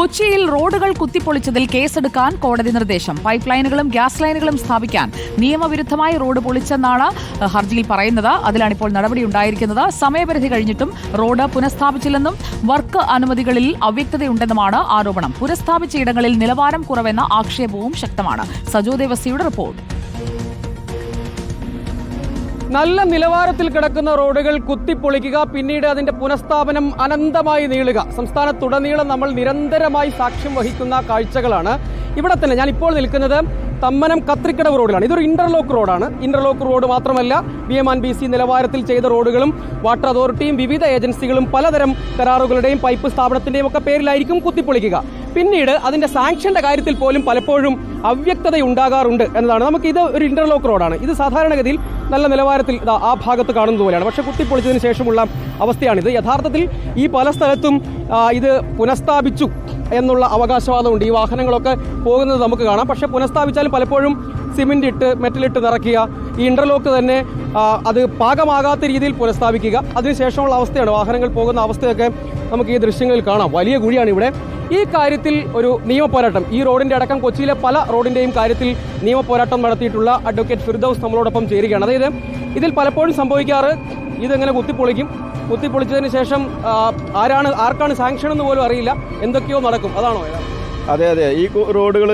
കൊച്ചിയിൽ റോഡുകൾ കുത്തിപ്പൊളിച്ചതിൽ കേസെടുക്കാൻ കോടതി നിർദ്ദേശം. പൈപ്പ് ലൈനുകളും ഗ്യാസ് ലൈനുകളും സ്ഥാപിക്കാൻ നിയമവിരുദ്ധമായി റോഡ് പൊളിച്ചെന്നാണ് ഹർജിയിൽ പറയുന്നത്. അതിലാണിപ്പോൾ നടപടിയുണ്ടായിരിക്കുന്നത്. സമയപരിധി കഴിഞ്ഞിട്ടും റോഡ് പുനഃസ്ഥാപിച്ചില്ലെന്നും വർക്ക് അനുമതികളിൽ അവ്യക്തതയുണ്ടെന്നുമാണ് ആരോപണം. പുനഃസ്ഥാപിച്ച ഇടങ്ങളിൽ നിലവാരം കുറവെന്ന ആക്ഷേപവും ശക്തമാണ്. സജോ ദേവസിയുടെ റിപ്പോർട്ട്. നല്ല നിലവാരത്തിൽ കിടക്കുന്ന റോഡുകൾ കുത്തിപ്പൊളിക്കുക, പിന്നീട് അതിന്റെ പുനഃസ്ഥാപനം അനന്തമായി നീളുക. സംസ്ഥാനത്തുടനീളം നമ്മൾ നിരന്തരമായി സാക്ഷ്യം വഹിക്കുന്ന കാഴ്ചകളാണ്. ഇവിടെ തന്നെ ഞാൻ ഇപ്പോൾ നിൽക്കുന്നത് തമ്മനം കത്രിക്കടവ് റോഡിലാണ്. ഇതൊരു ഇന്റർലോക്ക് റോഡാണ്. ഇന്റർലോക്ക് റോഡ് മാത്രമല്ല, BMC നിലവാരത്തിൽ ചെയ്ത റോഡുകളും വാട്ടർ അതോറിറ്റിയും വിവിധ ഏജൻസികളും പലതരം കരാറുകളുടെയും പൈപ്പ് സ്ഥാപനത്തിന്റെയും ഒക്കെ പേരിലായിരിക്കും കുത്തിപ്പൊളിക്കുക. പിന്നീട് അതിന്റെ സാങ്ഷന്റെ കാര്യത്തിൽ പോലും പലപ്പോഴും അവ്യക്തതയുണ്ടാകാറുണ്ട് എന്നതാണ്. ഇത് ഒരു ഇന്റർലോക്ക് റോഡാണ്. ഇത് സാധാരണഗതിയിൽ നല്ല നിലവാരത്തിൽ ആ ഭാഗത്ത് കാണുന്നത് പോലെയാണ്. പക്ഷേ കുത്തിപ്പൊളിച്ചതിന് ശേഷമുള്ള അവസ്ഥയാണിത്. യഥാർത്ഥത്തിൽ ഈ പല സ്ഥലത്തും ഇത് പുനഃസ്ഥാപിച്ചു എന്നുള്ള അവകാശവാദമുണ്ട്. ഈ വാഹനങ്ങളൊക്കെ പോകുന്നത് നമുക്ക് കാണാം. പക്ഷേ പുനഃസ്ഥാപിച്ചാലും പലപ്പോഴും സിമെന്റ് ഇട്ട് മെറ്റലിട്ട് നിറയ്ക്കുക, ഈ ഇന്റർലോക്ക് തന്നെ അത് പാകമാകാത്ത രീതിയിൽ പുനഃസ്ഥാപിക്കുക, അതിനുശേഷമുള്ള അവസ്ഥയാണ്. വാഹനങ്ങൾ പോകുന്ന അവസ്ഥയൊക്കെ നമുക്ക് ഈ ദൃശ്യങ്ങളിൽ കാണാം. വലിയ കുഴിയാണ് ഇവിടെ. ഈ കാര്യത്തിൽ ഒരു നിയമപോരാട്ടം, ഈ റോഡിന്റെ അടക്കം കൊച്ചിയിലെ പല റോഡിന്റെയും കാര്യത്തിൽ നിയമപോരാട്ടം നടത്തിയിട്ടുള്ള അഡ്വക്കേറ്റ് ഫിർദൌസ് നമ്മളോടൊപ്പം ചേരുകയാണ്. അതായത് ഇതിൽ പലപ്പോഴും സംഭവിക്കാറ് ഇതെങ്ങനെ കുത്തിപ്പൊളിച്ചതിന് ശേഷം ആർക്കാണ് സാങ്ഷൻ എന്ന് പോലും അറിയില്ല, എന്തൊക്കെയോ നടക്കും. അതാണോ? അതെ, ഈ റോഡുകൾ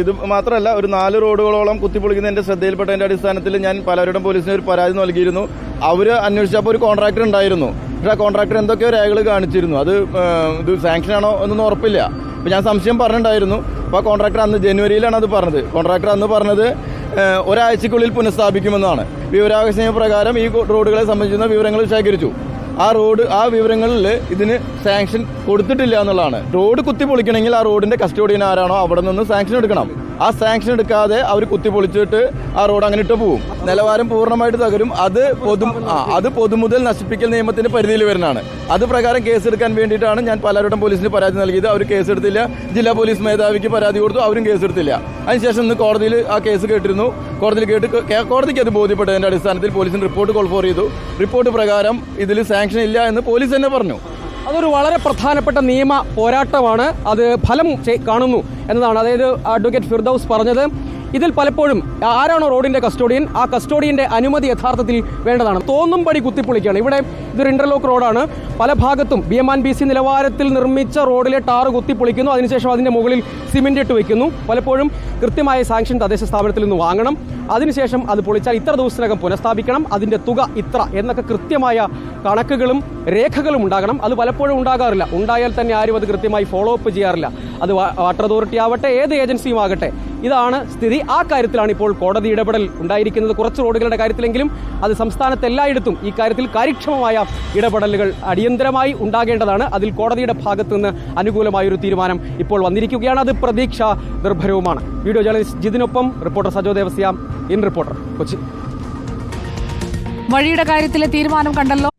ഇത് മാത്രമല്ല, ഒരു 4 റോഡുകളോളം കുത്തിപ്പൊളിക്കുന്നതിന്റെ ശ്രദ്ധയിൽപ്പെട്ടതിന്റെ അടിസ്ഥാനത്തിൽ ഞാൻ പലരുടെയും പോലീസിന് ഒരു പരാതി നൽകിയിരുന്നു. അവർ അന്വേഷിച്ചപ്പോൾ ഒരു കോൺട്രാക്ടർ ഉണ്ടായിരുന്നു. പക്ഷേ ആ കോൺട്രാക്ടർ എന്തൊക്കെയോ രേഖകൾ കാണിച്ചിരുന്നു. ഇത് സാങ്ഷൻ ആണോ എന്നൊന്നും ഉറപ്പില്ല. അപ്പോൾ ഞാൻ സംശയം പറഞ്ഞിട്ടുണ്ടായിരുന്നു. അപ്പോൾ ആ കോൺട്രാക്ടർ അന്ന് ജനുവരിയിലാണ് അത് പറഞ്ഞത്. കോൺട്രാക്ടർ അന്ന് പറഞ്ഞത് ഒരാഴ്ചക്കുള്ളിൽ പുനഃസ്ഥാപിക്കുമെന്നാണ്. വിവരാവകാശ നിയമപ്രകാരം ഈ റോഡുകളെ സംബന്ധിക്കുന്ന വിവരങ്ങൾ ശേഖരിച്ചു. ആ വിവരങ്ങളിൽ ഇതിന് സാങ്ഷൻ കൊടുത്തിട്ടില്ല എന്നുള്ളതാണ്. റോഡ് കുത്തിപ്പൊളിക്കണമെങ്കിൽ ആ റോഡിന്റെ കസ്റ്റോഡിയൻ ആരാണോ അവിടെ നിന്ന് സാങ്ഷൻ എടുക്കണം. ആ സാങ്ഷൻ എടുക്കാതെ അവർ കുത്തിപ്പൊളിച്ചിട്ട് ആ റോഡ് അങ്ങനെ ഇട്ട് പോകും. നിലവാരം പൂർണ്ണമായിട്ട് തകരും. അത് പൊതുമുതൽ നശിപ്പിക്കൽ നിയമത്തിന്റെ പരിധിയിൽ വരുന്നതാണ്. അത് പ്രകാരം കേസെടുക്കാൻ വേണ്ടിയിട്ടാണ് ഞാൻ പലരുടെ പോലീസിന് പരാതി നൽകിയത്. അവർ കേസെടുത്തില്ല. ജില്ലാ പോലീസ് മേധാവിക്ക് പരാതി കൊടുത്തു, അവരും കേസെടുത്തില്ല. അതിനുശേഷം ഇന്ന് കോടതിയിൽ ആ കേസ് കേട്ടിരുന്നു. കോടതിക്ക് അത് ബോധ്യപ്പെട്ടതിന്റെ അടിസ്ഥാനത്തിൽ പോലീസിന് റിപ്പോർട്ട് കോൾ ഫോർ ചെയ്തു. റിപ്പോർട്ട് പ്രകാരം ഇതിൽ സാങ്ഷൻ ഇല്ല എന്ന് പോലീസ് തന്നെ പറഞ്ഞു. അതൊരു വളരെ പ്രധാനപ്പെട്ട നിയമ പോരാട്ടമാണ്. അത് ഫലം കാണുന്നു എന്നതാണ് അതായത് അഡ്വക്കേറ്റ് ഫിർദൌസ് പറഞ്ഞത്. ഇതിൽ പലപ്പോഴും ആരാണോ റോഡിന്റെ കസ്റ്റോഡിയൻ, ആ കസ്റ്റോഡിയന്റെ അനുമതി യഥാർത്ഥത്തിൽ വേണ്ടതാണ്. തോന്നുംപടി കുത്തിപ്പൊളിക്കുകയാണ്. ഇവിടെ ഇതൊരു ഇന്റർലോക്ക് റോഡാണ്. പല ഭാഗത്തും BMC നിലവാരത്തിൽ നിർമ്മിച്ച റോഡിലെ ടാറ് കുത്തിപ്പൊളിക്കുന്നു. അതിനുശേഷം അതിന്റെ മുകളിൽ സിമെന്റ് ഇട്ട് വെക്കുന്നു. പലപ്പോഴും കൃത്യമായ സാങ്ഷൻ തദ്ദേശ സ്ഥാപനത്തിൽ നിന്ന് വാങ്ങണം. അതിനുശേഷം അത് പൊളിച്ചാൽ ഇത്ര ദിവസത്തിനകം പുനഃസ്ഥാപിക്കണം, അതിന്റെ തുക ഇത്ര എന്നൊക്കെ കൃത്യമായ കണക്കുകളും രേഖകളും ഉണ്ടാകണം. അത് പലപ്പോഴും ഉണ്ടാകാറില്ല. ഉണ്ടായാൽ തന്നെ ആരും അത് കൃത്യമായി ഫോളോ അപ്പ് ചെയ്യാറില്ല. അത് വാട്ടർ അതോറിറ്റി ആവട്ടെ, ഏത് ഏജൻസിയും ആകട്ടെ. ഇതാണ് സ്ഥിതി. ആ കാര്യത്തിലാണ് ഇപ്പോൾ കോടതി ഇടപെടൽ ഉണ്ടായിരിക്കുന്നത്. കുറച്ച് റോഡുകളുടെ കാര്യത്തിലെങ്കിലും അത് സംസ്ഥാനത്ത് എല്ലായിടത്തും ഈ കാര്യത്തിൽ കാര്യക്ഷമമായ ഇടപെടലുകൾ അടിയന്തരമായി ഉണ്ടാകേണ്ടതാണ്. അതിൽ കോടതിയുടെ ഭാഗത്തു നിന്ന് അനുകൂലമായൊരു തീരുമാനം ഇപ്പോൾ വന്നിരിക്കുകയാണ്. അത് പ്രതീക്ഷ നിർഭരവുമാണ്. വീഡിയോ ജേർണലിസ്റ്റ് ജിതിനൊപ്പം reporter Sajo Devasya, in reporter, Kochi. വഴിയുടെ കാര്യത്തിലെ തീരുമാനം കണ്ടല്ലോ.